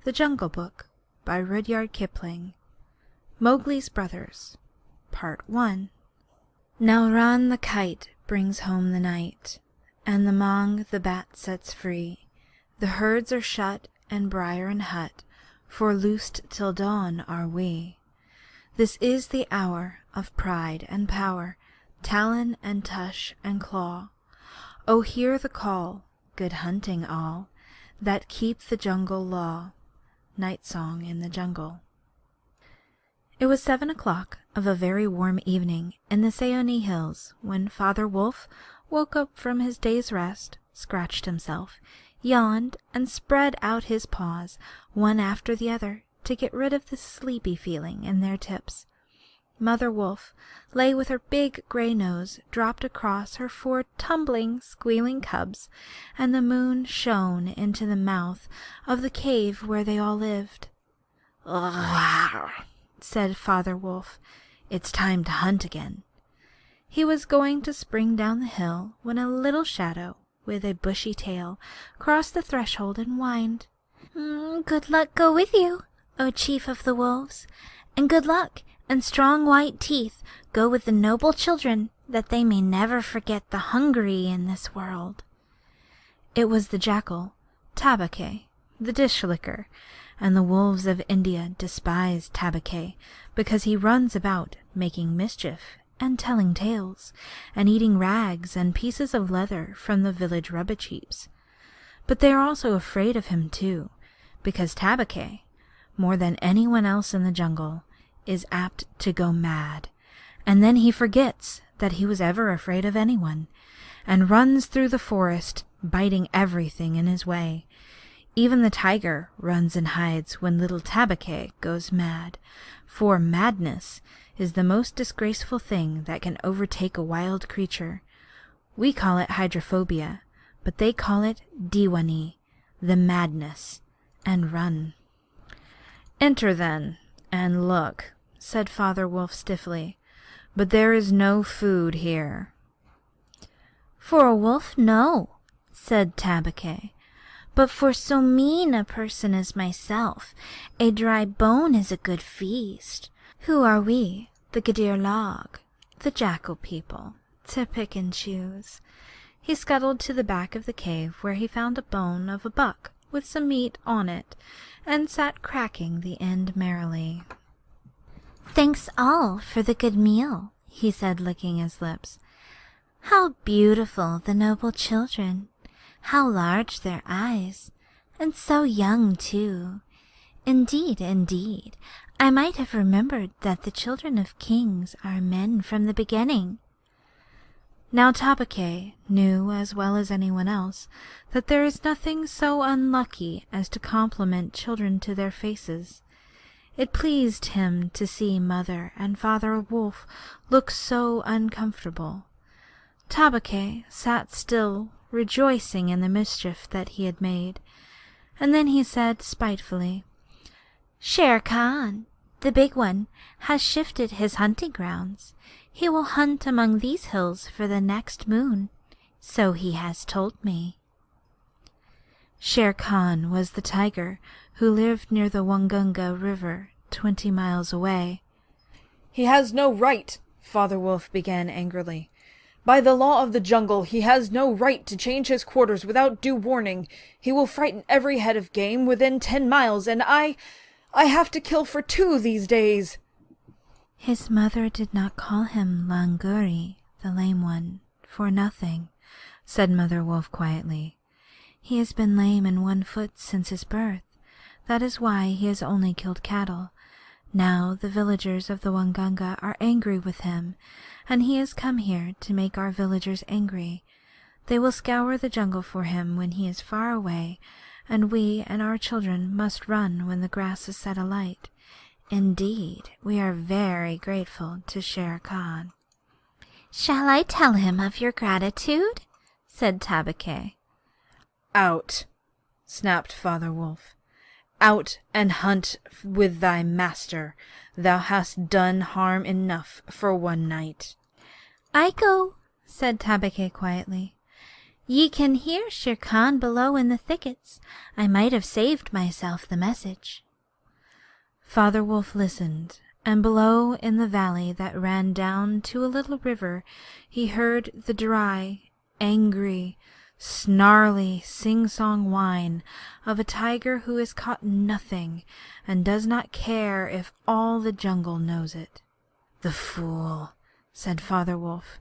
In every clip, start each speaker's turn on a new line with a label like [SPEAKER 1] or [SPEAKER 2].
[SPEAKER 1] The Jungle Book by Rudyard Kipling. Mowgli's Brothers, Part 1. Now Ran the kite brings home the night, and the Mong the bat sets free. The herds are shut, and briar and hut, for loosed till dawn are we. This is the hour of pride and power, talon and tush and claw. Oh, hear the call, good hunting all, that keep the jungle law. Night Song in the Jungle. It was 7 o'clock of a very warm evening in the Seeonee Hills when Father Wolf woke up from his day's rest, scratched himself, yawned, and spread out his paws, one after the other, to get rid of the sleepy feeling in their tips. Mother Wolf lay with her big gray nose dropped across her 4 tumbling, squealing cubs, and the moon shone into the mouth of the cave where they all lived. "Ugh," said Father Wolf, "it's time to hunt again." He was going to spring down the hill when a little shadow with a bushy tail crossed the threshold and whined. "Good luck go with you, O Chief of the Wolves, and good luck and strong white teeth go with the noble children, that they may never forget the hungry in this world." It was the jackal, Tabaqui, the dish-licker, and the wolves of India despise Tabaqui because he runs about making mischief and telling tales, and eating rags and pieces of leather from the village rubbish heaps. But they are also afraid of him too, because Tabaqui, more than anyone else in the jungle, is apt to go mad, and then he forgets that he was ever afraid of anyone, and runs through the forest, biting everything in his way. Even the tiger runs and hides when little Tabaqui goes mad, for madness is the most disgraceful thing that can overtake a wild creature. We call it hydrophobia, but they call it diwanee, the madness, and run. "Enter then, and look," said Father Wolf stiffly, "but there is no food here." "For a wolf, no," said Tabaqui, "but for so mean a person as myself, a dry bone is a good feast. Who are we, the Gadir Log, the jackal people, to pick and choose?" He scuttled to the back of the cave, where he found a bone of a buck with some meat on it, and sat cracking the end merrily. "Thanks all for the good meal," he said, licking his lips. "How beautiful the noble children! How large their eyes, and so young too! Indeed, indeed, I might have remembered that the children of kings are men from the beginning." Now Tabaqui knew as well as anyone else that there is nothing so unlucky as to compliment children to their faces. It pleased him to see Mother and Father Wolf look so uncomfortable. Tabaqui sat still, rejoicing in the mischief that he had made, and then he said spitefully, "Shere Khan, the big one, has shifted his hunting grounds. He will hunt among these hills for the next moon, so he has told me." Shere Khan was the tiger who lived near the Waingunga River, 20 miles away.
[SPEAKER 2] "He has no right," Father Wolf began angrily. "By the law of the jungle, he has no right to change his quarters without due warning. He will frighten every head of game within 10 miles, and I have to kill for 2 these days."
[SPEAKER 1] His mother did not call him Languri, the lame one, for nothing, said Mother Wolf quietly. "He has been lame in one foot since his birth. That is why he has only killed cattle. Now the villagers of the Waingunga are angry with him, and he has come here to make our villagers angry. They will scour the jungle for him when he is far away, and we and our children must run when the grass is set alight. Indeed, we are very grateful to Shere Khan." "Shall I tell him of your gratitude?" said Tabaqui.
[SPEAKER 2] "Out," snapped Father Wolf. "Out and hunt with thy master. Thou hast done harm enough for one night."
[SPEAKER 1] "I go," said Tabaqui quietly. Ye can hear Shere Khan below in the thickets. I might have saved myself the message." Father Wolf listened, and below in the valley that ran down to a little river he heard the dry, angry, snarly, sing-song whine of a tiger who has caught nothing and does not care if all the jungle knows it. "The fool," said Father Wolf,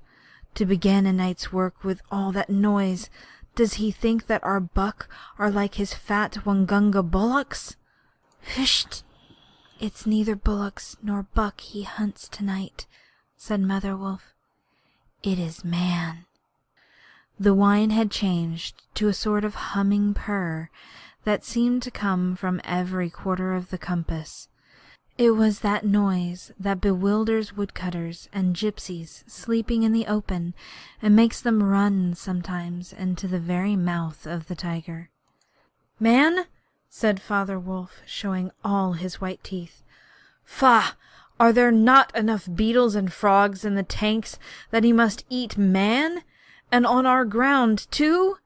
[SPEAKER 1] "to begin a night's work with all that noise. Does he think that our buck are like his fat Wangunga bullocks?" "Hsht! It's neither bullocks nor buck he hunts tonight," said Mother Wolf. "It is man." The whine had changed to a sort of humming purr that seemed to come from every quarter of the compass. It was that noise that bewilders woodcutters and gypsies sleeping in the open and makes them run sometimes into the very mouth of the tiger. "Man," said Father Wolf, showing all his white teeth. "Faugh! Are there not enough beetles and frogs in the tanks that he must eat man? And on our ground, too?"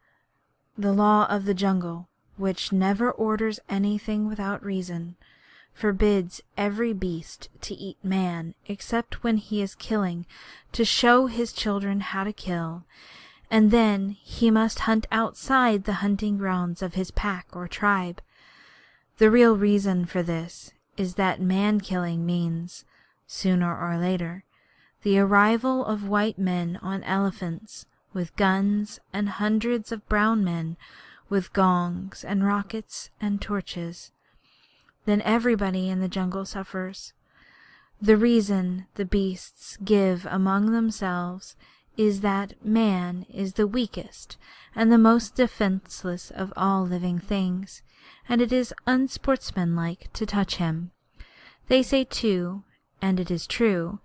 [SPEAKER 1] The law of the jungle, which never orders anything without reason, forbids every beast to eat man except when he is killing to show his children how to kill, and then he must hunt outside the hunting grounds of his pack or tribe. The real reason for this is that man-killing means, sooner or later, the arrival of white men on elephants with guns and hundreds of brown men with gongs and rockets and torches. Then everybody in the jungle suffers. The reason the beasts give among themselves is that man is the weakest and the most defenseless of all living things, and it is unsportsmanlike to touch him. They say too, and it is true,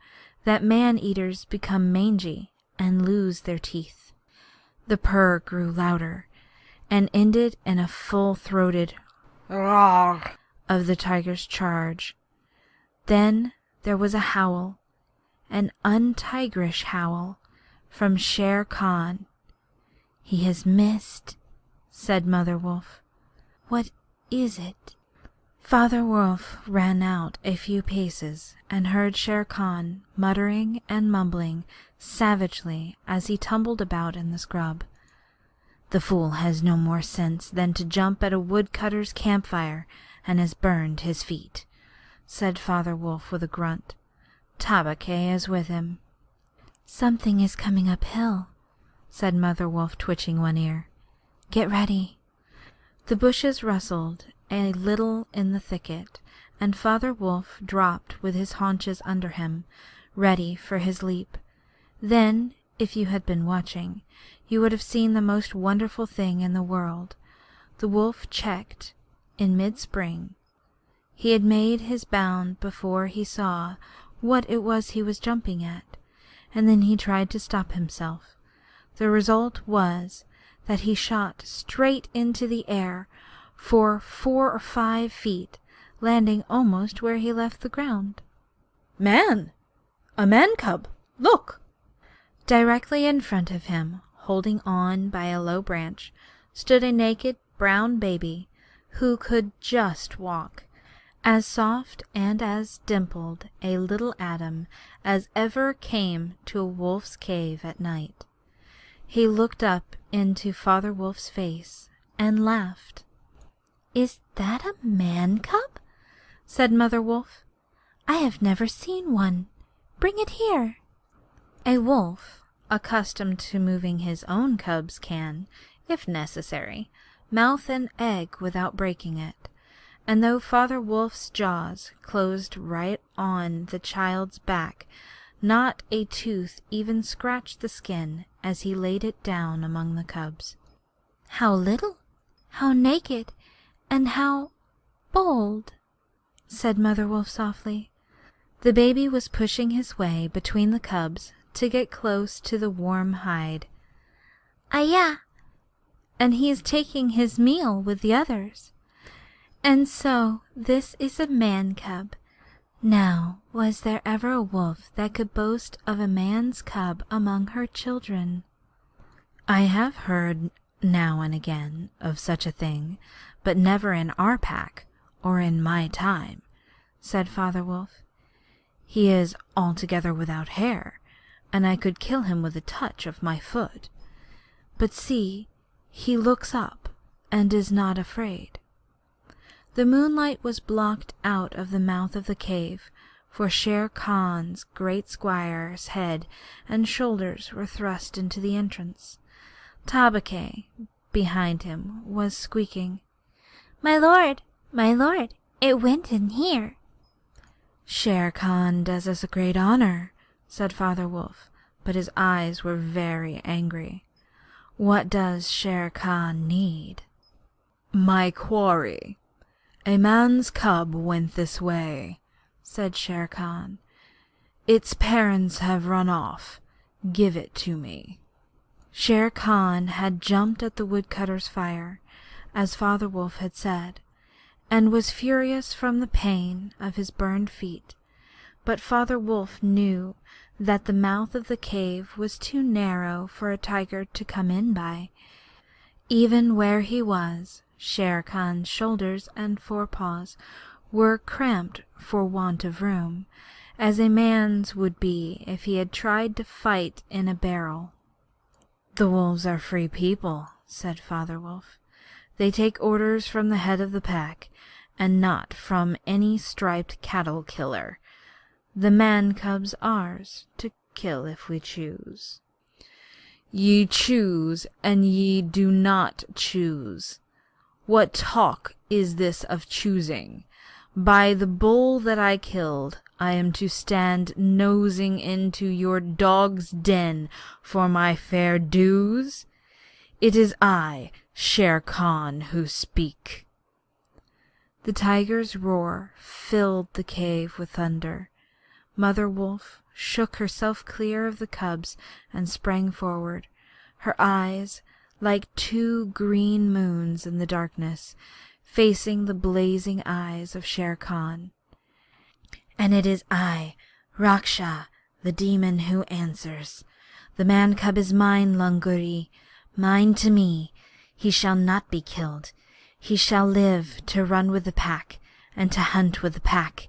[SPEAKER 1] that man-eaters become mangy and lose their teeth. The purr grew louder, and ended in a full-throated roar of the tiger's charge. Then there was a howl, an untigerish howl, from Shere Khan. "He has missed," said Mother Wolf. "What is it?" Father Wolf ran out a few paces and heard Shere Khan muttering and mumbling savagely as he tumbled about in the scrub. "The fool has no more sense than to jump at a woodcutter's campfire and has burned his feet," said Father Wolf with a grunt. "Tabaqui is with him." "Something is coming uphill," said Mother Wolf, twitching one ear. "Get ready." The bushes rustled a little in the thicket, and Father Wolf dropped with his haunches under him, ready for his leap. Then, if you had been watching, you would have seen the most wonderful thing in the world. The wolf checked in mid-spring. He had made his bound before he saw what it was he was jumping at, and then he tried to stop himself. The result was that he shot straight into the air for 4 or 5 feet, landing almost where he left the ground.
[SPEAKER 2] "Man! A man-cub! Look!"
[SPEAKER 1] Directly in front of him, holding on by a low branch, stood a naked brown baby who could just walk, as soft and as dimpled a little atom as ever came to a wolf's cave at night. He looked up into Father Wolf's face and laughed. "Is that a man-cub?" said Mother Wolf. "I have never seen one. Bring it here." A wolf, accustomed to moving his own cubs, can, if necessary, mouth an egg without breaking it, and though Father Wolf's jaws closed right on the child's back, not a tooth even scratched the skin as he laid it down among the cubs. "How little, how naked, and how bold," said Mother Wolf softly. The baby was pushing his way between the cubs to get close to the warm hide. "Ayah!" And he is taking his meal with the others. And so this is a man-cub. Now, was there ever a wolf that could boast of a man's cub among her children? I have heard now and again of such a thing, but never in our pack or in my time," said Father Wolf. "He is altogether without hair, and I could kill him with a touch of my foot. But see, he looks up and is not afraid." The moonlight was blocked out of the mouth of the cave, for Shere Khan's great squire's head and shoulders were thrust into the entrance. Tabaqui, behind him, was squeaking, my lord, it went in here." "Shere Khan does us a great honor," said Father Wolf, but his eyes were very angry. "What does Shere Khan need?" "My quarry. A man's cub went this way," said Shere Khan. "Its parents have run off. Give it to me." Shere Khan had jumped at the woodcutter's fire, as Father Wolf had said, and was furious from the pain of his burned feet. But Father Wolf knew that the mouth of the cave was too narrow for a tiger to come in by. Even where he was, Shere Khan's shoulders and forepaws were cramped for want of room, as a man's would be if he had tried to fight in a barrel. "The wolves are free people," said Father Wolf. "They take orders from the head of the pack, and not from any striped cattle killer. The man cub's ours, to kill if we choose." "Ye choose, and ye do not choose. What talk is this of choosing? By the bull that I killed, I am to stand nosing into your dog's den for my fair dues? It is I, Shere Khan, who speak." The tiger's roar filled the cave with thunder. Mother Wolf shook herself clear of the cubs and sprang forward, her eyes like two green moons in the darkness, facing the blazing eyes of Shere Khan. "And it is I, Raksha, the demon, who answers. The man cub is mine, Lunguri, mine to me. He shall not be killed. He shall live to run with the pack and to hunt with the pack.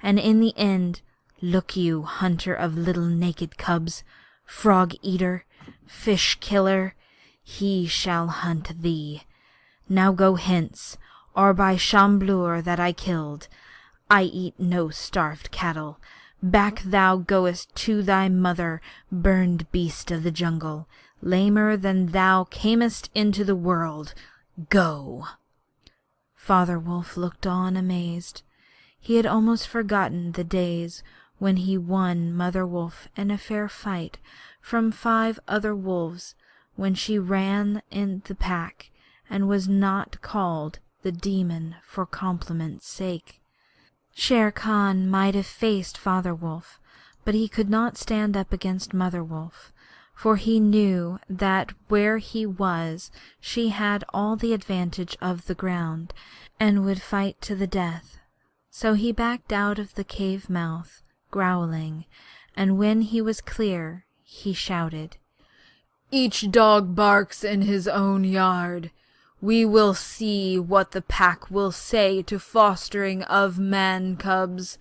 [SPEAKER 1] And in the end, look you, hunter of little naked cubs, frog eater, fish killer, he shall hunt thee. Now go hence, or by Shamblur that I killed, I eat no starved cattle. Back thou goest to thy mother, burned beast of the jungle, lamer than thou camest into the world. Go!" Father Wolf looked on amazed. He had almost forgotten the days when he won Mother Wolf in a fair fight from 5 other wolves, when she ran in the pack and was not called the demon for compliment's sake. Shere Khan might have faced Father Wolf, but he could not stand up against Mother Wolf, for he knew that where he was she had all the advantage of the ground, and would fight to the death. So he backed out of the cave mouth, growling, and when he was clear, he shouted, "Each dog barks in his own yard. We will see what the pack will say to fostering of man cubs.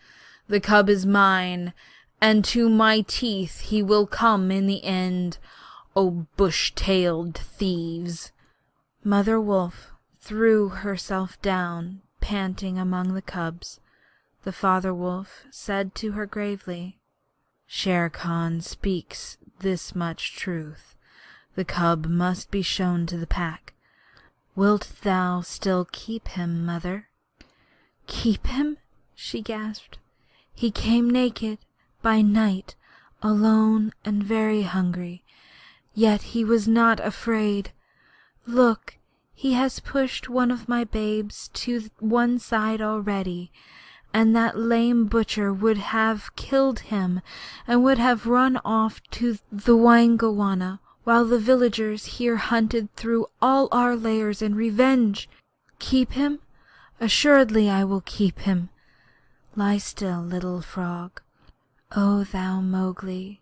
[SPEAKER 1] The cub is mine, and to my teeth he will come in the end. O bush-tailed thieves!" Mother Wolf threw herself down, panting among the cubs. The Father Wolf said to her gravely, "Shere Khan speaks this much truth. The cub must be shown to the pack. Wilt thou still keep him, mother?" "Keep him?" she gasped. "He came naked, by night, alone and very hungry. Yet he was not afraid. Look, he has pushed one of my babes to one side already, and that lame butcher would have killed him and would have run off to the Waingawana, while the villagers here hunted through all our lairs in revenge. Keep him? Assuredly I will keep him. Lie still, little frog, O thou Mowgli,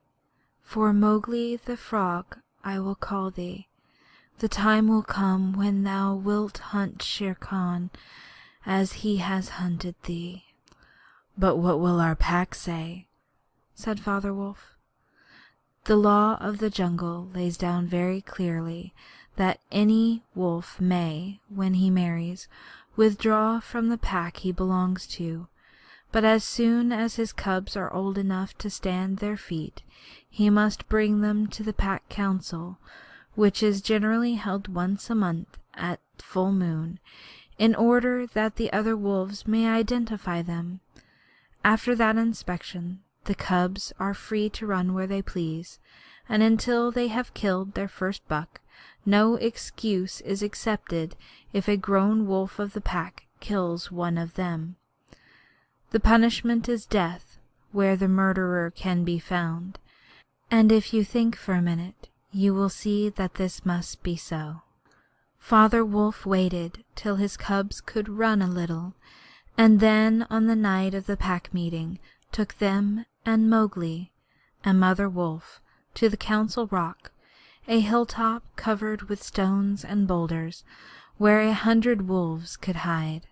[SPEAKER 1] for Mowgli the frog I will call thee. The time will come when thou wilt hunt Shere Khan as he has hunted thee." "But what will our pack say?" said Father Wolf. "The law of the jungle lays down very clearly that any wolf may, when he marries, withdraw from the pack he belongs to, but as soon as his cubs are old enough to stand their feet, he must bring them to the pack council, which is generally held once a month at full moon, in order that the other wolves may identify them. After that inspection, the cubs are free to run where they please, and until they have killed their first buck, no excuse is accepted if a grown wolf of the pack kills one of them. The punishment is death where the murderer can be found, and if you think for a minute, you will see that this must be so." Father Wolf waited till his cubs could run a little, and then on the night of the pack meeting took them and Mowgli and Mother Wolf to the Council Rock, a hilltop covered with stones and boulders, where 100 wolves could hide.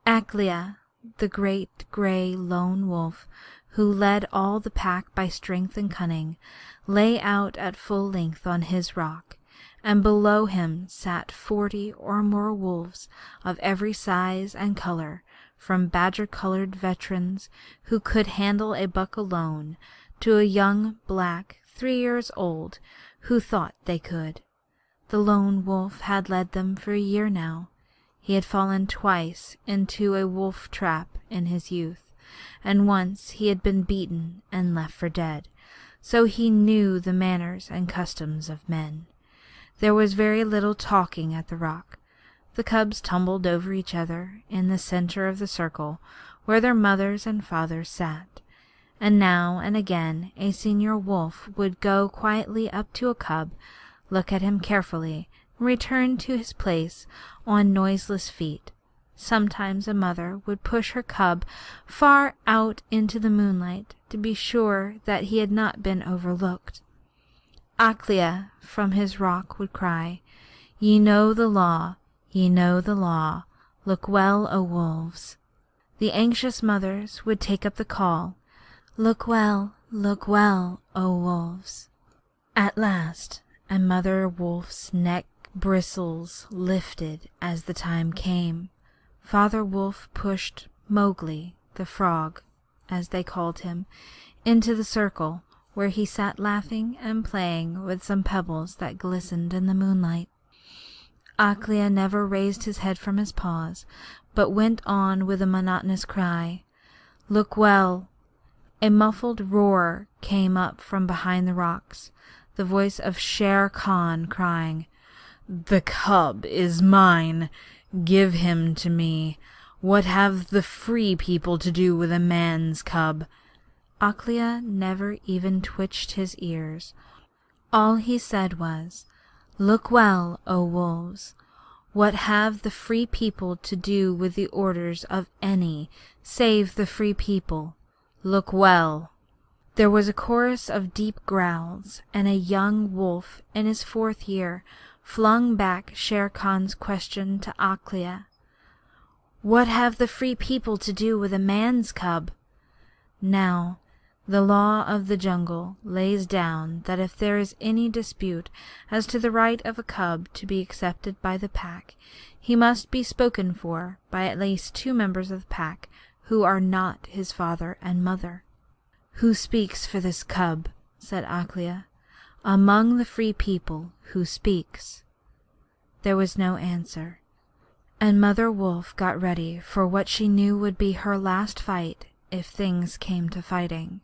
[SPEAKER 1] Aklia, the great gray lone wolf, who led all the pack by strength and cunning, lay out at full length on his rock, and below him sat 40 or more wolves of every size and color, from badger-colored veterans who could handle a buck alone, to a young black 3 years old who thought they could. The lone wolf had led them for a year now. He had fallen twice into a wolf trap in his youth, and once he had been beaten and left for dead, so he knew the manners and customs of men. There was very little talking at the rock. The cubs tumbled over each other in the center of the circle where their mothers and fathers sat, and now and again a senior wolf would go quietly up to a cub, look at him carefully, and return to his place on noiseless feet. Sometimes a mother would push her cub far out into the moonlight to be sure that he had not been overlooked. Aklia from his rock would cry, "Ye know the law, ye know the law. Look well, O wolves." The anxious mothers would take up the call, look well, O wolves." At last, and Mother Wolf's neck bristles lifted as the time came, Father Wolf pushed Mowgli, the frog, as they called him, into the circle, where he sat laughing and playing with some pebbles that glistened in the moonlight. Aklia never raised his head from his paws, but went on with a monotonous cry, "Look well." A muffled roar came up from behind the rocks, the voice of Shere Khan crying, "The cub is mine. Give him to me. What have the free people to do with a man's cub?" Aklia never even twitched his ears. All he said was, "Look well, O wolves. What have the free people to do with the orders of any save the free people? Look well." There was a chorus of deep growls, and a young wolf in his 4th year flung back Shere Khan's question to Aklia, "What have the free people to do with a man's cub?" Now, the law of the jungle lays down that if there is any dispute as to the right of a cub to be accepted by the pack, he must be spoken for by at least 2 members of the pack who are not his father and mother. "Who speaks for this cub?" said Aklia. "Among the free people, who speaks?" There was no answer, and Mother Wolf got ready for what she knew would be her last fight if things came to fighting.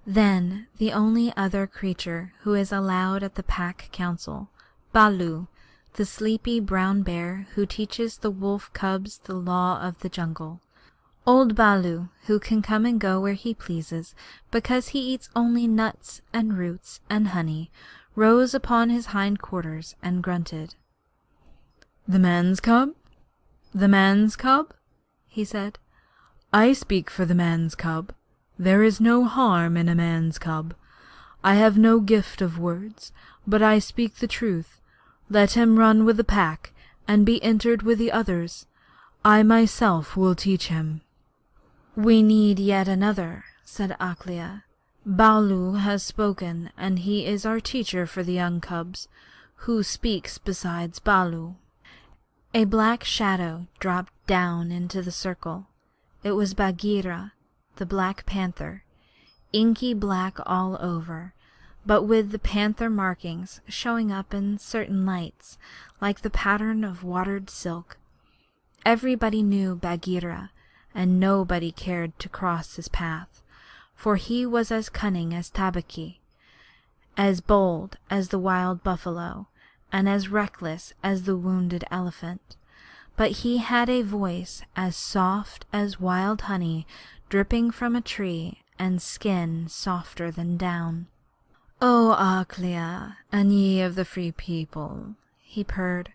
[SPEAKER 1] Then the only other creature who is allowed at the pack council, Baloo, the sleepy brown bear who teaches the wolf cubs the law of the jungle. Old Baloo, who can come and go where he pleases because he eats only nuts and roots and honey, rose upon his hind quarters and grunted. "The man's cub? The man's cub?" he said. "I speak for the man's cub. There is no harm in a man's cub. I have no gift of words, but I speak the truth.
[SPEAKER 2] Let him run with the pack, and be entered with the others. I myself will teach him."
[SPEAKER 1] "We need yet another," said Akela. "Baloo has spoken, and he is our teacher for the young cubs. Who speaks besides Baloo?" A black shadow dropped down into the circle. It was Bagheera, the Black Panther, inky black all over, but with the panther markings showing up in certain lights, like the pattern of watered silk. Everybody knew Bagheera, and nobody cared to cross his path, for he was as cunning as Tabaqui, as bold as the wild buffalo, and as reckless as the wounded elephant. But he had a voice as soft as wild honey dripping from a tree, and skin softer than down. "O Akela, and ye of the Free People," he purred,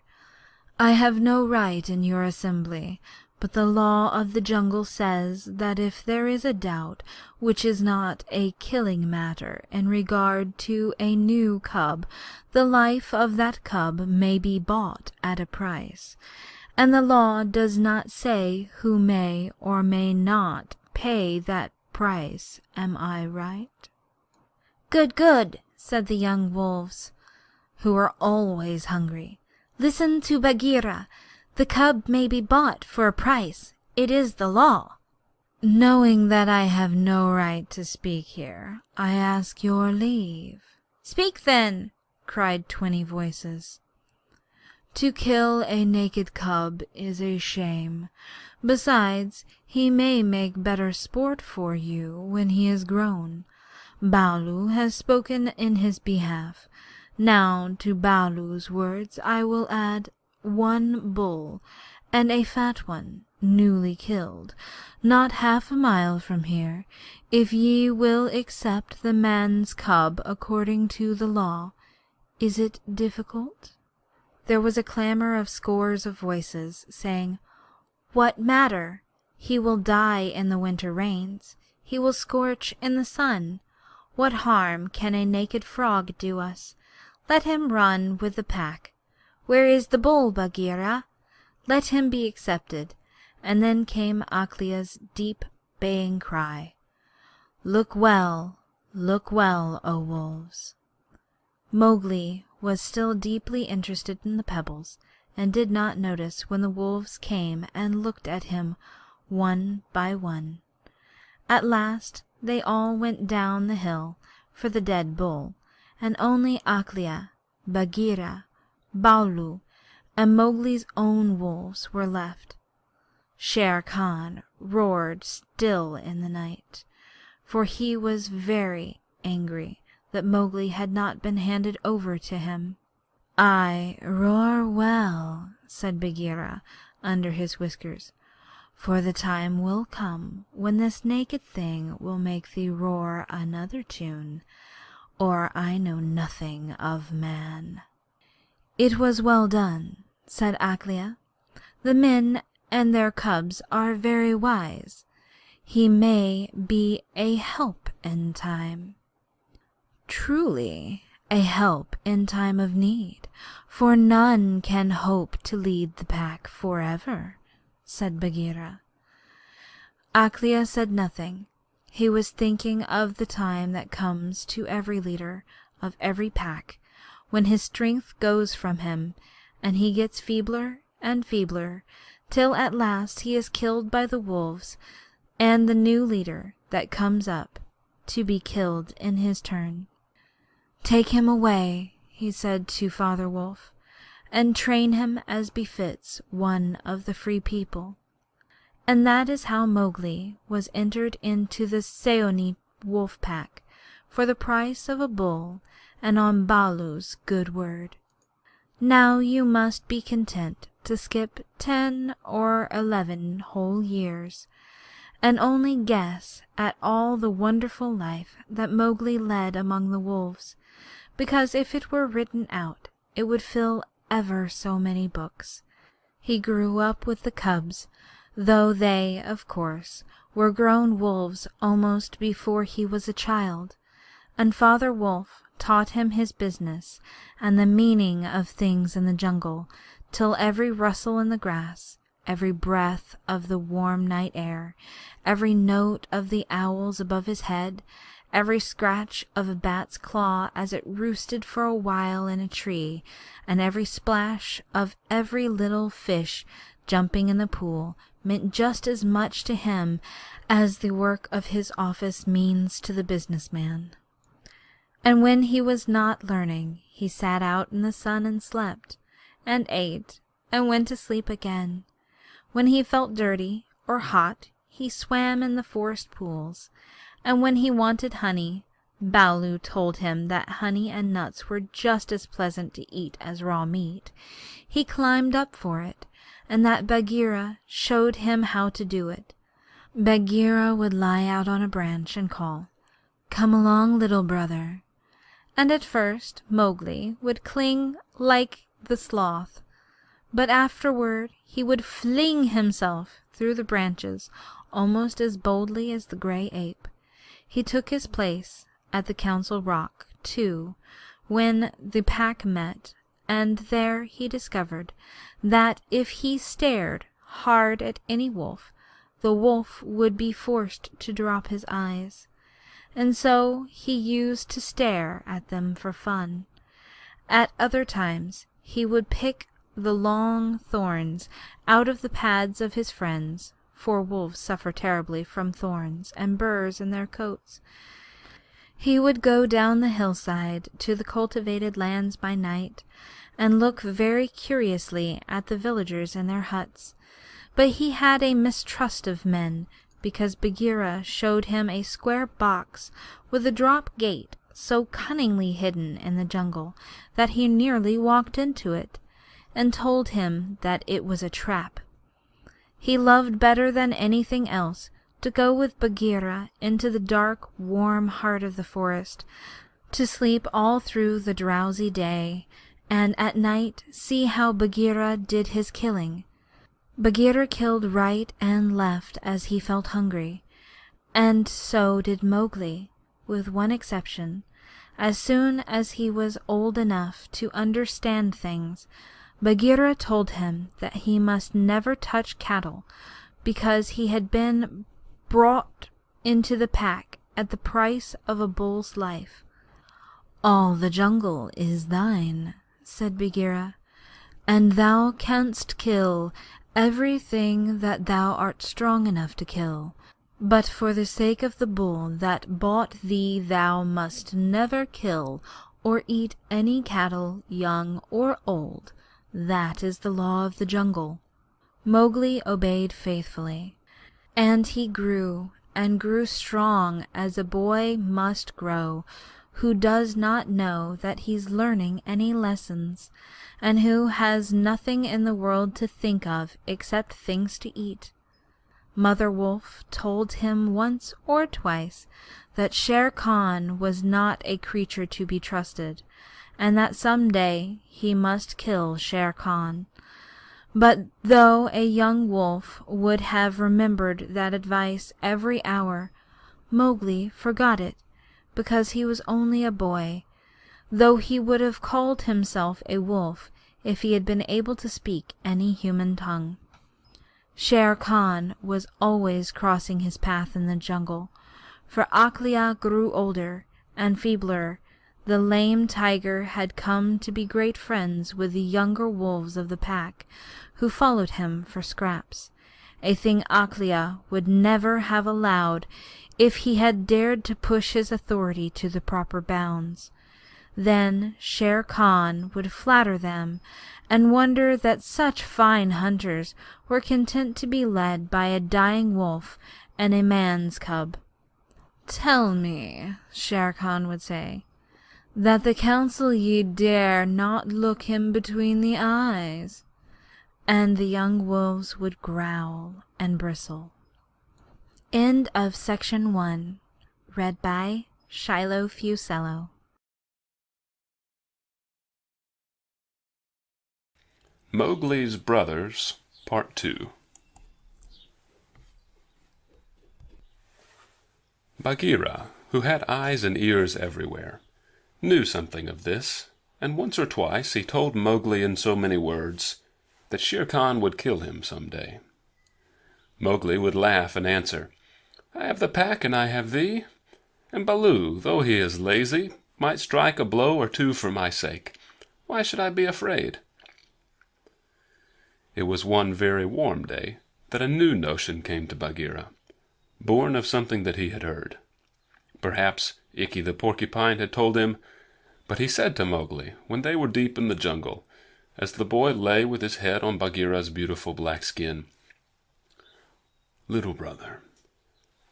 [SPEAKER 1] "I have no right in your assembly, but the law of the jungle says that if there is a doubt, which is not a killing matter, in regard to a new cub, the life of that cub may be bought at a price. And the law does not say who may or may not pay that price. Am I right?" "Good, good," said the young wolves, who were always hungry. "Listen to Bagheera. The cub may be bought for a price. It is the law." "Knowing that I have no right to speak here, I ask your leave." "Speak then," cried 20 voices. "To kill a naked cub is a shame. Besides, he may make better sport for you when he is grown. Baloo has spoken in his behalf. Now to Baloo's words I will add 1 bull, and a fat one, newly killed, not half a mile from here, if ye will accept the man's cub according to the law. Is it difficult?" There was a clamor of scores of voices, saying, "What matter? He will die in the winter rains. He will scorch in the sun. What harm can a naked frog do us? Let him run with the pack. Where is the bull, Bagheera? Let him be accepted." And then came Akela's deep baying cry, look well, O wolves." Mowgli was still deeply interested in the pebbles, and did not notice when the wolves came and looked at him one by one. At last they all went down the hill for the dead bull, and only Akela, Bagheera, Baloo, and Mowgli's own wolves were left. Shere Khan roared still in the night, for he was very angry that Mowgli had not been handed over to him. "I roar well," said Bagheera under his whiskers, "for the time will come when this naked thing will make thee roar another tune, or I know nothing of man." "It was well done," said Akela. "The men and their cubs are very wise. He may be a help in time." "Truly a help in time of need, for none can hope to lead the pack forever," said Bagheera. Akela said nothing. He was thinking of the time that comes to every leader of every pack, when his strength goes from him, and he gets feebler and feebler, till at last he is killed by the wolves, and the new leader that comes up to be killed in his turn. "Take him away," he said to Father Wolf, "and train him as befits one of the Free People." And that is how Mowgli was entered into the Seeonee wolf pack, for the price of a bull, and on Baloo's good word. Now you must be content to skip 10 or 11 whole years, and only guess at all the wonderful life that Mowgli led among the wolves, because if it were written out it would fill ever so many books. He grew up with the cubs, though they, of course, were grown wolves almost before he was a child, and Father Wolf taught him his business and the meaning of things in the jungle, till every rustle in the grass, every breath of the warm night air, every note of the owls above his head, every scratch of a bat's claw as it roosted for a while in a tree, and every splash of every little fish jumping in the pool meant just as much to him as the work of his office means to the businessman. And when he was not learning, he sat out in the sun and slept, and ate, and went to sleep again. When he felt dirty or hot, he swam in the forest pools, and when he wanted honey, Baloo told him that honey and nuts were just as pleasant to eat as raw meat. He climbed up for it, and that Bagheera showed him how to do it. Bagheera would lie out on a branch and call, "Come along, little brother." And at first Mowgli would cling like the sloth, but afterward he would fling himself through the branches almost as boldly as the grey ape. He took his place at the Council Rock, too, when the pack met, and there he discovered that if he stared hard at any wolf, the wolf would be forced to drop his eyes. And so he used to stare at them for fun. At other times he would pick the long thorns out of the pads of his friends, for wolves suffer terribly from thorns and burrs in their coats. He would go down the hillside to the cultivated lands by night, and look very curiously at the villagers in their huts. But he had a mistrust of men, because Bagheera showed him a square box with a drop gate so cunningly hidden in the jungle that he nearly walked into it, and told him that it was a trap. He loved better than anything else to go with Bagheera into the dark, warm heart of the forest, to sleep all through the drowsy day, and at night see how Bagheera did his killing. Bagheera killed right and left as he felt hungry, and so did Mowgli, with one exception. As soon as he was old enough to understand things, Bagheera told him that he must never touch cattle, because he had been brought into the pack at the price of a bull's life. "All the jungle is thine," said Bagheera, "and thou canst kill everything that thou art strong enough to kill. But for the sake of the bull that bought thee thou must never kill or eat any cattle, young or old. That is the law of the jungle." Mowgli obeyed faithfully, and he grew and grew strong as a boy must grow who does not know that he's learning any lessons, and who has nothing in the world to think of except things to eat. Mother Wolf told him once or twice that Shere Khan was not a creature to be trusted, and that some day he must kill Shere Khan. But though a young wolf would have remembered that advice every hour, Mowgli forgot it, because he was only a boy, though he would have called himself a wolf if he had been able to speak any human tongue. Shere Khan was always crossing his path in the jungle, for Akela grew older and feebler. The lame tiger had come to be great friends with the younger wolves of the pack, who followed him for scraps, a thing Akela would never have allowed if he had dared to push his authority to the proper bounds. Then Shere Khan would flatter them, and wonder that such fine hunters were content to be led by a dying wolf and a man's cub. "Tell me," Shere Khan would say, "that the council ye dare not look him between the eyes." And the young wolves would growl and bristle. End of Section 1. Read by Shiloh Fusello.
[SPEAKER 3] Mowgli's Brothers, Part 2. Bagheera who had eyes and ears everywhere, knew something of this, and once or twice he told Mowgli in so many words that Shere Khan would kill him some day. Mowgli would laugh and answer, "I have the pack and I have thee, and Baloo, though he is lazy, might strike a blow or two for my sake. Why should I be afraid?" It was one very warm day that a new notion came to Bagheera, born of something that he had heard. Perhaps Ikki the Porcupine had told him, but he said to Mowgli when they were deep in the jungle, as the boy lay with his head on Bagheera's beautiful black skin, "Little brother,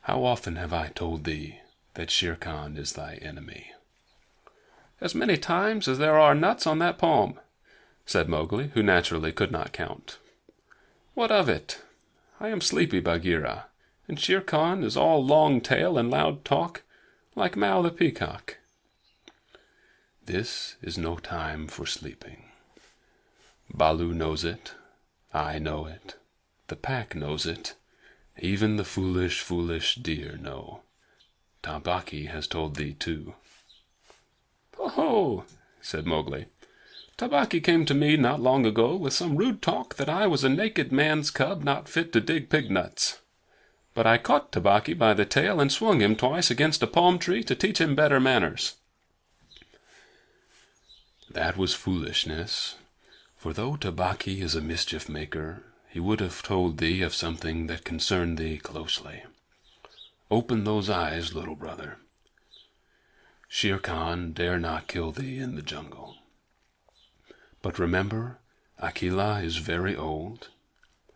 [SPEAKER 3] how often have I told thee that Shere Khan is thy enemy?" "As many times as there are nuts on that palm," said Mowgli, who naturally could not count. "What of it? I am sleepy, Bagheera, and Shere Khan is all long tail and loud talk, like Mao the Peacock." "This is no time for sleeping. Baloo knows it, I know it, the pack knows it, even the foolish, foolish deer know. Tabaqui has told thee too." "Oh," said Mowgli. "Tabaqui came to me not long ago with some rude talk that I was a naked man's cub not fit to dig pig nuts. But I caught Tabaqui by the tail and swung him twice against a palm tree to teach him better manners." "That was foolishness, for though Tabaqui is a mischief maker, he would have told thee of something that concerned thee closely. Open those eyes, little brother. Shere Khan dare not kill thee in the jungle. But remember, Akela is very old,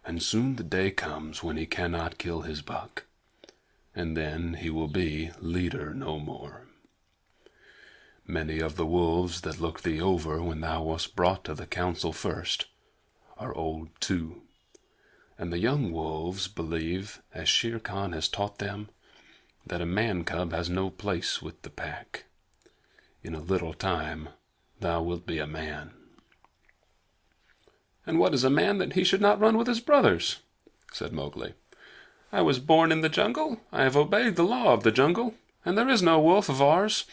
[SPEAKER 3] and soon the day comes when he cannot kill his buck, and then he will be leader no more. Many of the wolves that looked thee over when thou wast brought to the council first are old too, and the young wolves believe, as Shere Khan has taught them, that a man cub has no place with the pack. In a little time thou wilt be a man." "And what is a man that he should not run with his brothers?" said Mowgli. "I was born in the jungle, I have obeyed the law of the jungle, and there is no wolf of ours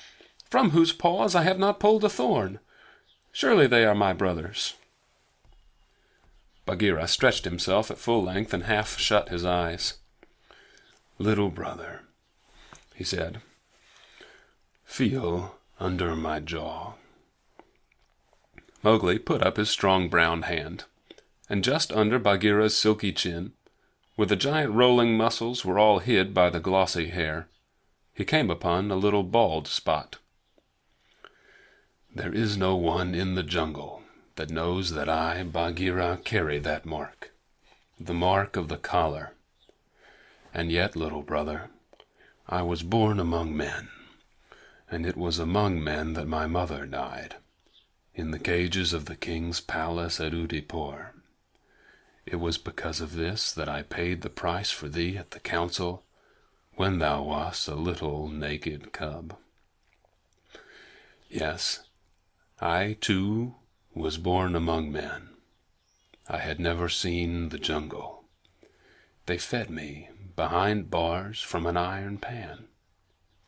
[SPEAKER 3] from whose paws I have not pulled a thorn. Surely they are my brothers." Bagheera stretched himself at full length and half shut his eyes. "Little brother," he said, "feel under my jaw." Mowgli put up his strong brown hand, and just under Bagheera's silky chin, where the giant rolling muscles were all hid by the glossy hair, he came upon a little bald spot. "There is no one in the jungle that knows that I, Bagheera, carry that mark, the mark of the collar. And yet, little brother, I was born among men, and it was among men that my mother died, in the cages of the king's palace at Udaipur. It was because of this that I paid the price for thee at the council when thou wast a little naked cub. Yes, I too was born among men. I had never seen the jungle. They fed me behind bars from an iron pan,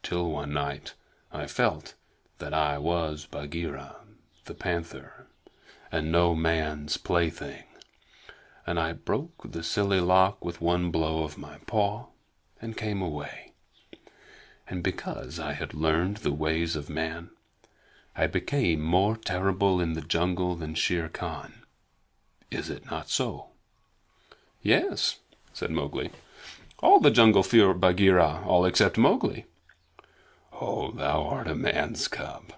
[SPEAKER 3] till one night I felt that I was Bagheera, the panther, and no man's plaything, and I broke the silly lock with one blow of my paw and came away. And because I had learned the ways of man, I became more terrible in the jungle than Shere Khan. Is it not so?" "Yes," said Mowgli. "All the jungle fear Bagheera, all except Mowgli." "Oh, thou art a man's cub,"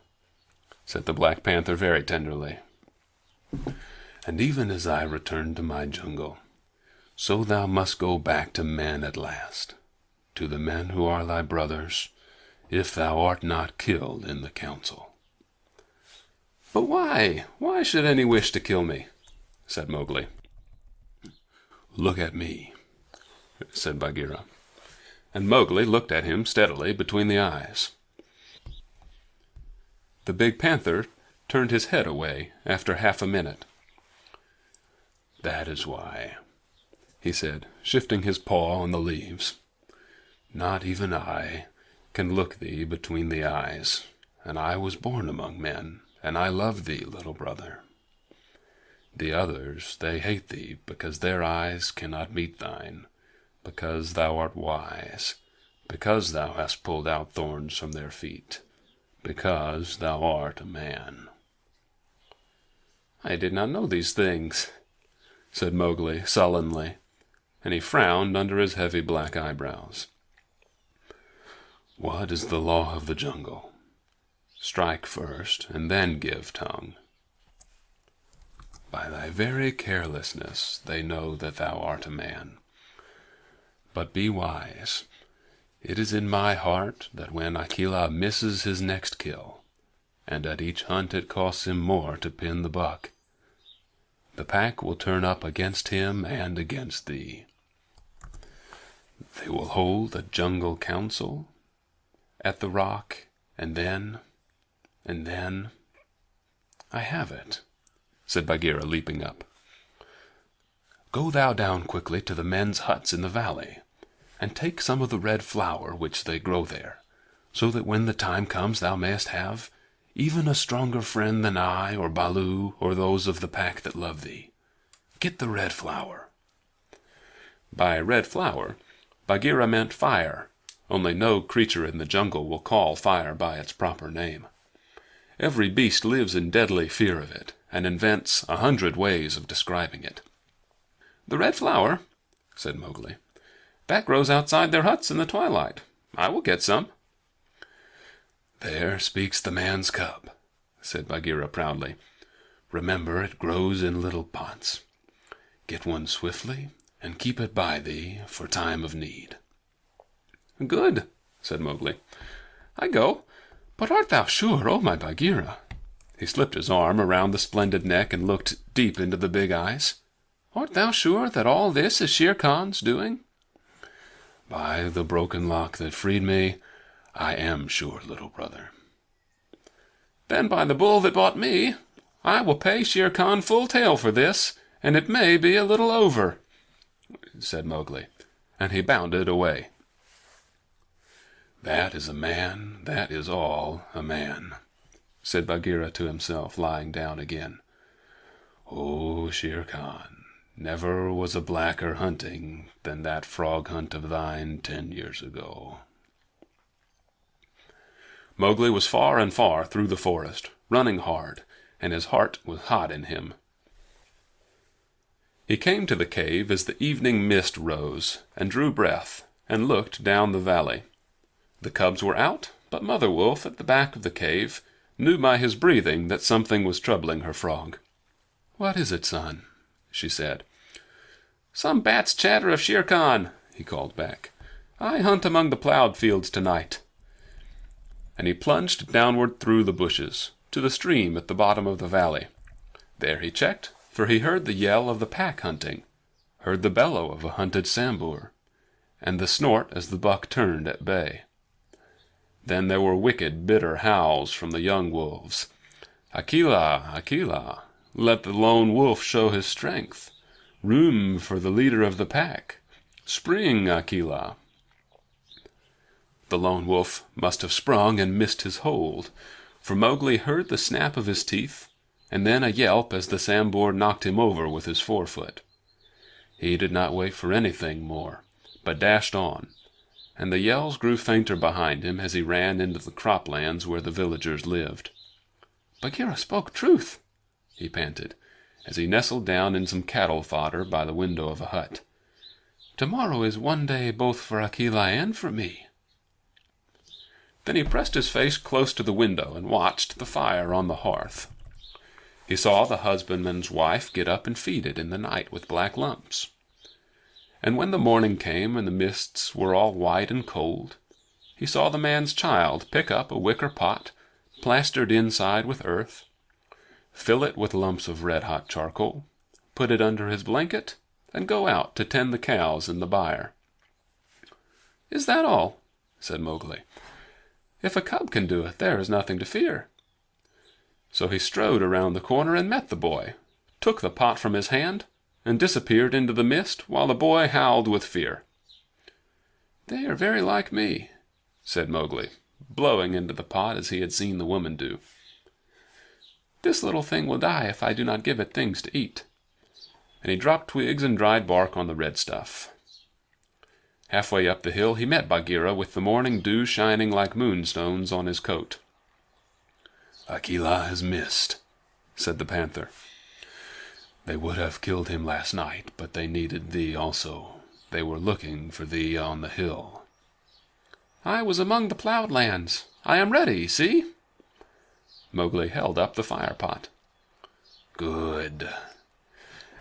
[SPEAKER 3] said the Black Panther very tenderly. "And even as I return to my jungle, so thou must go back to men at last, to the men who are thy brothers, if thou art not killed in the council." "But why? Why should any wish to kill me?" said Mowgli. "Look at me," said Bagheera, and Mowgli looked at him steadily between the eyes. The big panther turned his head away after half a minute. "That is why," he said, shifting his paw on the leaves. "Not even I, can look thee between the eyes, and I was born among men, and I love thee, little brother. The others, they hate thee, because their eyes cannot meet thine, because thou art wise, because thou hast pulled out thorns from their feet, because thou art a man." "I did not know these things," said Mowgli sullenly, and he frowned under his heavy black eyebrows. "What is the law of the jungle? Strike first, and then give tongue. By thy very carelessness they know that thou art a man. But be wise. It is in my heart that when Akela misses his next kill, and at each hunt it costs him more to pin the buck, the pack will turn up against him and against thee. They will hold a jungle council at the rock, and then... I have it," said Bagheera, leaping up. "Go thou down quickly to the men's huts in the valley, and take some of the red flower which they grow there, so that when the time comes thou mayest have even a stronger friend than I or Baloo or those of the pack that love thee. Get the red flower." By red flower, Bagheera meant fire, only no creature in the jungle will call fire by its proper name. Every beast lives in deadly fear of it, and invents 100 ways of describing it. "The red flower," said Mowgli, "that grows outside their huts in the twilight. I will get some." "There speaks the man's cub," said Bagheera proudly. "Remember, it grows in little pots. Get one swiftly, and keep it by thee for time of need." "Good," said Mowgli. "I go. But art thou sure, oh my Bagheera?" He slipped his arm around the splendid neck and looked deep into the big eyes. "Art thou sure that all this is Shere Khan's doing?" "By the broken lock that freed me, I am sure, little brother." "Then by the bull that bought me, I will pay Shere Khan full tale for this, and it may be a little over," said Mowgli, and he bounded away. "That is a man, that is all a man," said Bagheera to himself, lying down again. "O Shere Khan, never was a blacker hunting than that frog hunt of thine 10 years ago." Mowgli was far and far through the forest, running hard, and his heart was hot in him. He came to the cave as the evening mist rose, and drew breath, and looked down the valley. The cubs were out, but Mother Wolf, at the back of the cave, knew by his breathing that something was troubling her frog. "What is it, son?" she said. "Some bats chatter of Shere Khan," he called back. "I hunt among the plowed fields tonight." And he plunged downward through the bushes, to the stream at the bottom of the valley. There he checked, for he heard the yell of the pack hunting, heard the bellow of a hunted Sambur, and the snort as the buck turned at bay. Then there were wicked, bitter howls from the young wolves. "Akela, Akela, let the lone wolf show his strength. Room for the leader of the pack. Spring, Akela." The lone wolf must have sprung and missed his hold, for Mowgli heard the snap of his teeth, and then a yelp as the Sambur knocked him over with his forefoot. He did not wait for anything more, but dashed on, and the yells grew fainter behind him as he ran into the croplands where the villagers lived. "Bagheera spoke truth," he panted, as he nestled down in some cattle fodder by the window of a hut. "Tomorrow is one day both for Akela and for me." Then he pressed his face close to the window and watched the fire on the hearth. He saw the husbandman's wife get up and feed it in the night with black lumps. And when the morning came and the mists were all white and cold, he saw the man's child pick up a wicker pot, plastered inside with earth, fill it with lumps of red-hot charcoal, put it under his blanket, and go out to tend the cows in the byre. "Is that all?" said Mowgli. "If a cub can do it, there is nothing to fear." So he strode around the corner and met the boy, took the pot from his hand, and disappeared into the mist while the boy howled with fear. "They are very like me," said Mowgli, blowing into the pot as he had seen the woman do. "This little thing will die if I do not give it things to eat." And he dropped twigs and dried bark on the red stuff. Halfway up the hill he met Bagheera with the morning dew shining like moonstones on his coat. "Akela has missed," said the panther. "They would have killed him last night, but they needed thee also. They were looking for thee on the hill." "I was among the plowed lands. I am ready, see?" Mowgli held up the fire-pot. "Good.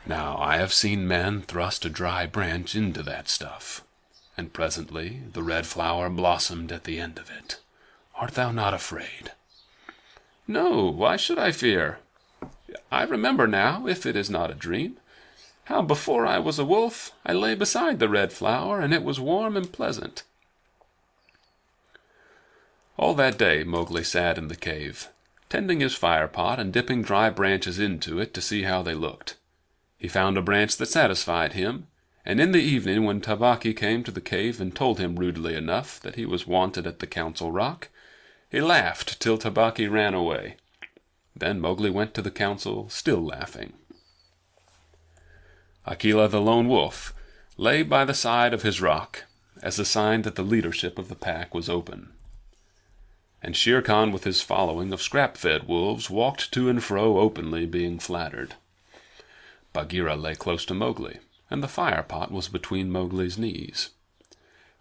[SPEAKER 3] Now I have seen men thrust a dry branch into that stuff, and presently the red flower blossomed at the end of it. Art thou not afraid?" "No, why should I fear? I remember now, if it is not a dream, how before I was a wolf I lay beside the red flower, and it was warm and pleasant." All that day Mowgli sat in the cave, tending his fire-pot and dipping dry branches into it to see how they looked. He found a branch that satisfied him, and in the evening when Tabaqui came to the cave and told him rudely enough that he was wanted at the Council Rock, he laughed till Tabaqui ran away. Then Mowgli went to the council, still laughing. Akela the Lone Wolf lay by the side of his rock as a sign that the leadership of the pack was open. And Shere Khan with his following of scrap-fed wolves walked to and fro openly, being flattered. Bagheera lay close to Mowgli, and the fire-pot was between Mowgli's knees.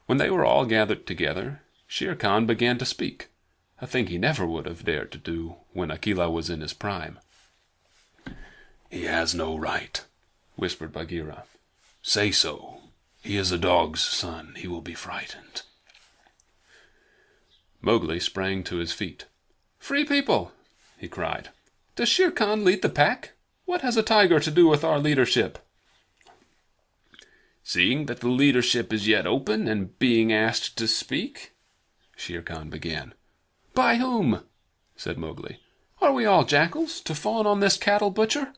[SPEAKER 3] When they were all gathered together, Shere Khan began to speak, a thing he never would have dared to do when Akela was in his prime. "He has no right," whispered Bagheera. "Say so. He is a dog's son. He will be frightened." Mowgli sprang to his feet. "Free people!" he cried. "Does Shere Khan lead the pack? What has a tiger to do with our leadership?" "Seeing that the leadership is yet open and being asked to speak," Shere Khan began. "By whom?" said Mowgli. "Are we all jackals, to fawn on this cattle butcher?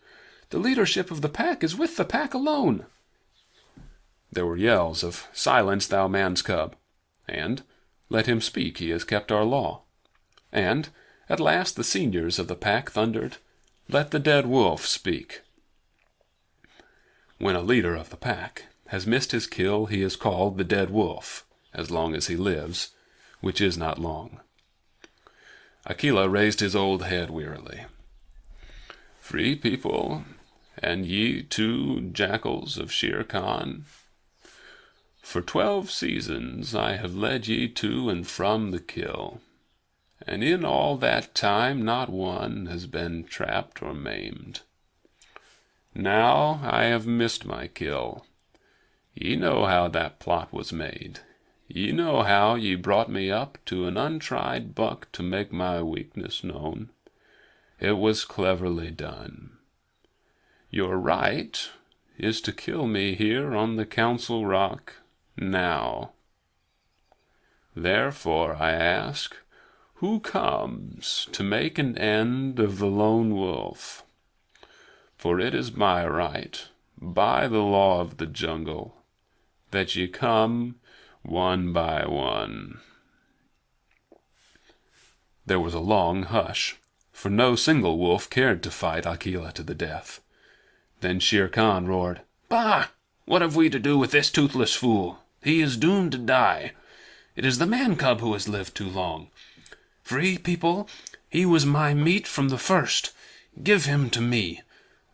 [SPEAKER 3] The leadership of the pack is with the pack alone." There were yells of "Silence, thou man's cub!" and "Let him speak, he has kept our law." And at last the seniors of the pack thundered, "Let the dead wolf speak." When a leader of the pack has missed his kill, he is called the dead wolf, as long as he lives, which is not long. Akela raised his old head wearily. "Free people, and ye too, jackals of Shere Khan, for 12 seasons I have led ye to and from the kill, and in all that time not one has been trapped or maimed. Now I have missed my kill. Ye know how that plot was made. Ye know how ye brought me up to an untried buck to make my weakness known. It was cleverly done. Your right is to kill me here on the Council Rock now. Therefore I ask, who comes to make an end of the Lone Wolf? For it is my right, by the law of the jungle, that ye come one by one." There was a long hush, for no single wolf cared to fight Akela to the death. Then Shere Khan roared, "Bah! What have we to do with this toothless fool? He is doomed to die. It is the man-cub who has lived too long. Free people, he was my meat from the first. Give him to me.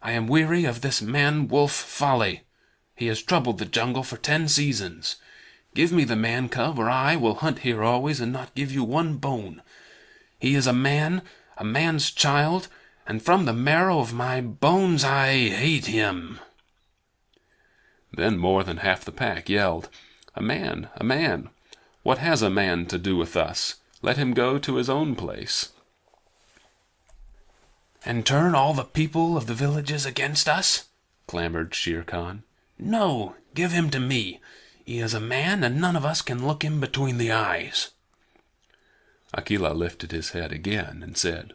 [SPEAKER 3] I am weary of this man-wolf folly. He has troubled the jungle for 10 seasons. Give me the man-cub, or I will hunt here always and not give you one bone. He is a man, a man's child, and from the marrow of my bones I hate him." Then more than half the pack yelled, "A man, a man! What has a man to do with us? Let him go to his own place." "And turn all the people of the villages against us?" clamored Shere Khan. "No, give him to me. He is a man, and none of us can look him between the eyes." Akela lifted his head again and said,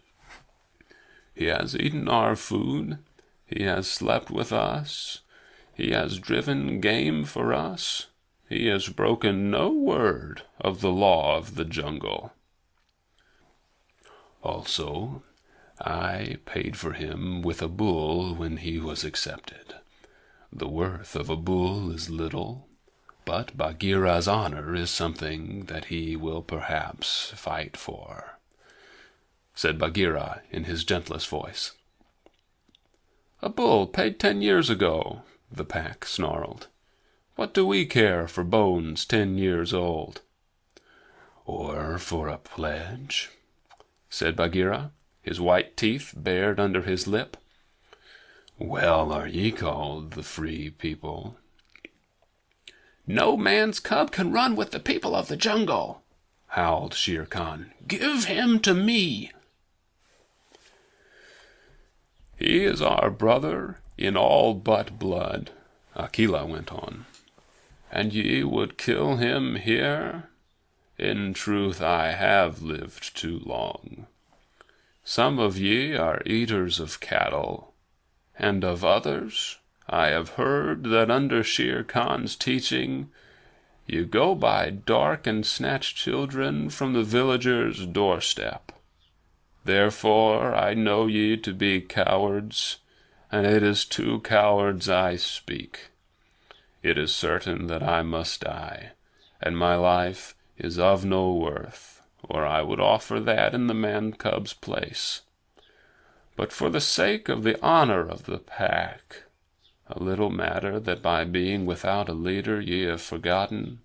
[SPEAKER 3] "He has eaten our food. He has slept with us. He has driven game for us. he has broken no word of the law of the jungle. Also, I paid for him with a bull when he was accepted. The worth of a bull is little, but Bagheera's honor is something that he will perhaps fight for," said Bagheera in his gentlest voice. "A bull paid 10 years ago," the pack snarled. "What do we care for bones 10 years old?" "Or for a pledge?" said Bagheera, his white teeth bared under his lip. "Well are ye called the Free People." "No man's cub can run with the people of the jungle," howled Shere Khan. "Give him to me." "He is our brother in all but blood," Akela went on. "And ye would kill him here? In truth, I have lived too long. Some of ye are eaters of cattle, and of others I have heard that under Shere Khan's teaching you go by dark and snatch children from the villager's doorstep. Therefore I know ye to be cowards, and it is to cowards I speak. It is certain that I must die, and my life is of no worth, or I would offer that in the man-cub's place. But for the sake of the honor of the pack, a little matter that by being without a leader ye have forgotten,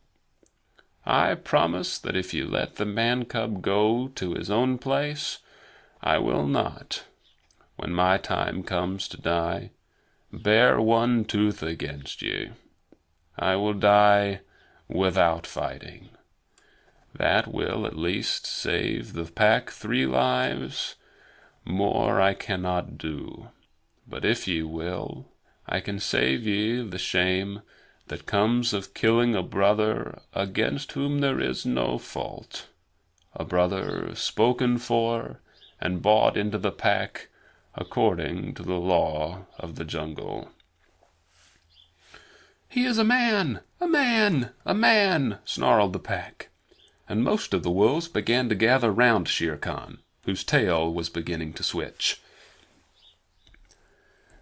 [SPEAKER 3] I promise that if you let the man-cub go to his own place, I will not, when my time comes to die, bare one tooth against you. I will die without fighting. That will at least save the pack 3 lives. More I cannot do, but if ye will, I can save ye the shame that comes of killing a brother against whom there is no fault, a brother spoken for and bought into the pack according to the law of the jungle." "He is a man! A man! A man!" snarled the pack, and most of the wolves began to gather round Shere Khan, whose tail was beginning to switch.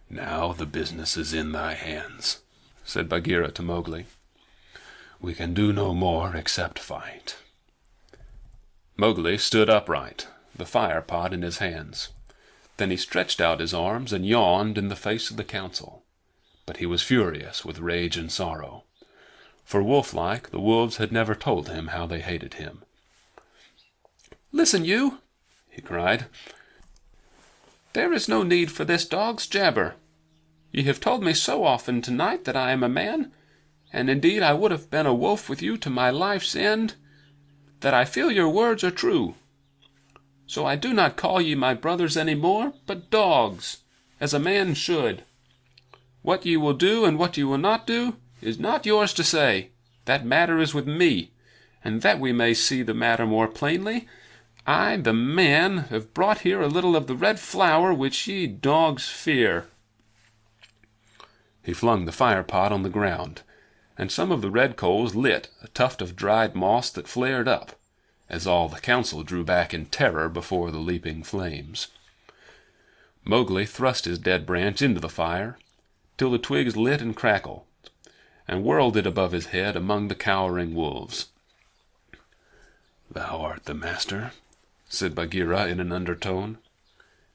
[SPEAKER 3] "Now the business is in thy hands," said Bagheera to Mowgli. "We can do no more except fight." Mowgli stood upright, the fire pot in his hands. Then he stretched out his arms and yawned in the face of the council. But he was furious with rage and sorrow, for wolf-like the wolves had never told him how they hated him. "Listen, you!" he cried. "There is no need for this dog's jabber. Ye have told me so often tonight that I am a man, and indeed I would have been a wolf with you to my life's end, that I feel your words are true. So I do not call ye my brothers any more, but dogs, as a man should. What ye will do and what ye will not do is not yours to say. That matter is with me, and that we may see the matter more plainly, I, the man, have brought here a little of the red flower which ye dogs fear." He flung the fire-pot on the ground, and some of the red coals lit a tuft of dried moss that flared up, as all the council drew back in terror before the leaping flames. Mowgli thrust his dead branch into the fire, till the twigs lit and crackled, and whirled it above his head among the cowering wolves. "Thou art the master," said Bagheera in an undertone.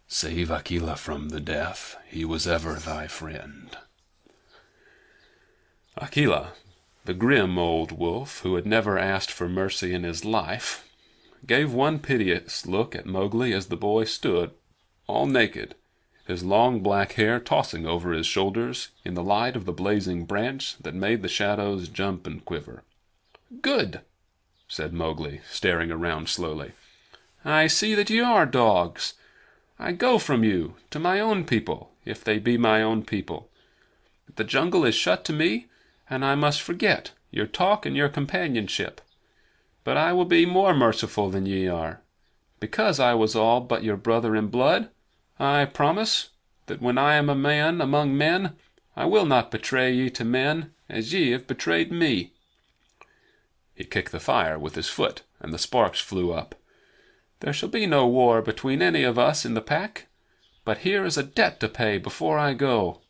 [SPEAKER 3] "Save Akela from the death. He was ever thy friend." Akela, the grim old wolf who had never asked for mercy in his life, gave one piteous look at Mowgli as the boy stood, all naked, his long black hair tossing over his shoulders in the light of the blazing branch that made the shadows jump and quiver. "Good," said Mowgli, staring around slowly. "I see that ye are dogs. I go from you to my own people, if they be my own people. The jungle is shut to me, and I must forget your talk and your companionship. But I will be more merciful than ye are. Because I was all but your brother in blood, I promise that when I am a man among men, I will not betray ye to men as ye have betrayed me. He kicked the fire with his foot, and the sparks flew up. "There shall be no war between any of us in the pack, but here is a debt to pay before I go."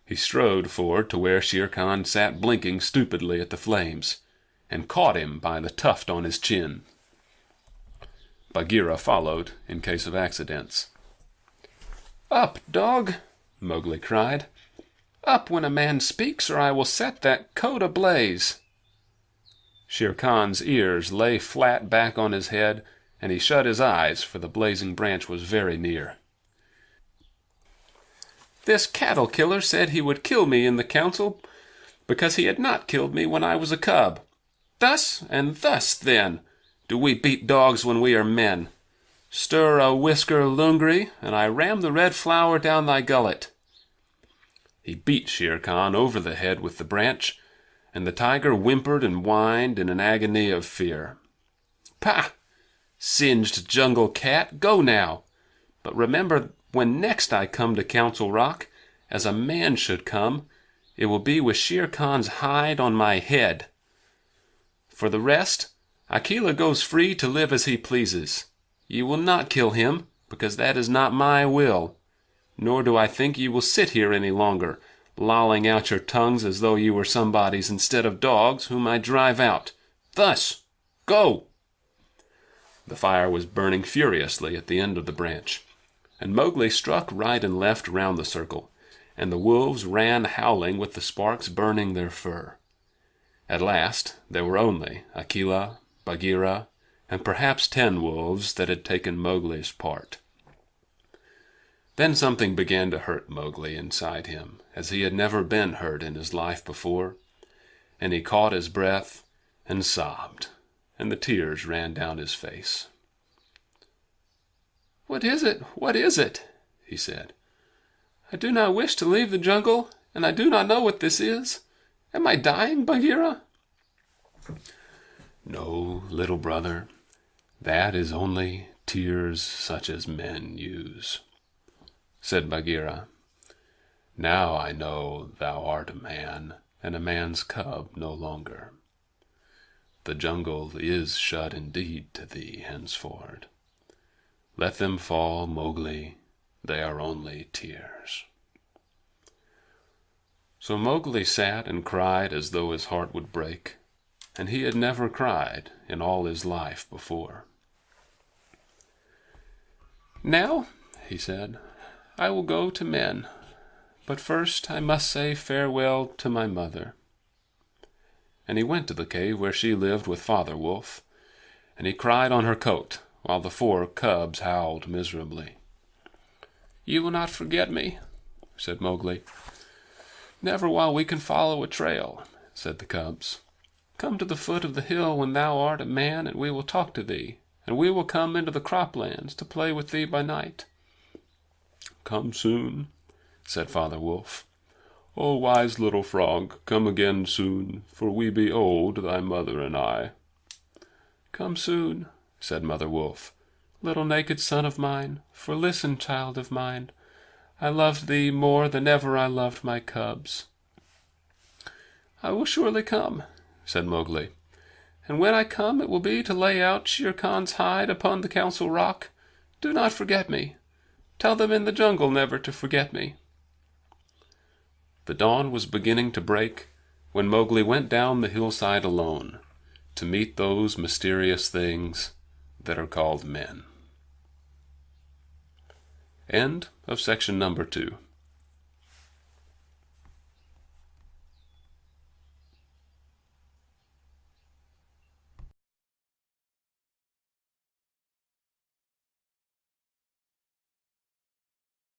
[SPEAKER 3] He strode forward to where Shere Khan sat blinking stupidly at the flames, and caught him by the tuft on his chin. Bagheera followed in case of accidents. "Up, dog!" Mowgli cried. "Up when a man speaks, or I will set that coat ablaze." Shere Khan's ears lay flat back on his head, and he shut his eyes, for the blazing branch was very near. "This cattle killer said he would kill me in the council because he had not killed me when I was a cub. Thus and thus, then, do we beat dogs when we are men. Stir a whisker, Lungri, and I ram the red flower down thy gullet." He beat Shere Khan over the head with the branch, and the tiger whimpered and whined in an agony of fear. "Pah! Singed jungle cat, go now! But remember, when next I come to Council Rock, as a man should come, it will be with Shere Khan's hide on my head. For the rest, Akela goes free to live as he pleases. You will not kill him, because that is not my will. Nor do I think you will sit here any longer, lolling out your tongues as though you were somebody's instead of dogs whom I drive out. Thus, go!" The fire was burning furiously at the end of the branch, and Mowgli struck right and left round the circle, and the wolves ran howling with the sparks burning their fur. At last there were only Akela, Bagheera, and perhaps 10 wolves that had taken Mowgli's part. Then something began to hurt Mowgli inside him, as he had never been hurt in his life before, and he caught his breath and sobbed, and the tears ran down his face. "What is it? What is it?" he said. "I do not wish to leave the jungle, and I do not know what this is. Am I dying, Bagheera?" "No, little brother. That is only tears such as men use," said Bagheera. "Now I know thou art a man, and a man's cub no longer. The jungle is shut indeed to thee henceforward. Let them fall, Mowgli. They are only tears." So Mowgli sat and cried as though his heart would break, and he had never cried in all his life before. "Now," he said, "I will go to men, but first I must say farewell to my mother." And he went to the cave where she lived with Father Wolf, and he cried on her coat, while the 4 cubs howled miserably. "You will not forget me," said Mowgli. "Never while we can follow a trail," said the cubs. "Come to the foot of the hill when thou art a man, and we will talk to thee, and we will come into the croplands to play with thee by night." "Come soon," said Father Wolf. "O wise little frog, come again soon, for we be old, thy mother and I." "Come soon," said Mother Wolf, "little naked son of mine, for listen, child of mine, I loved thee more than ever I loved my cubs." "I will surely come," said Mowgli, "and when I come it will be to lay out Shere Khan's hide upon the Council Rock. Do not forget me. Tell them in the jungle never to forget me." The dawn was beginning to break when Mowgli went down the hillside alone to meet those mysterious things that are called men. End of section number 2.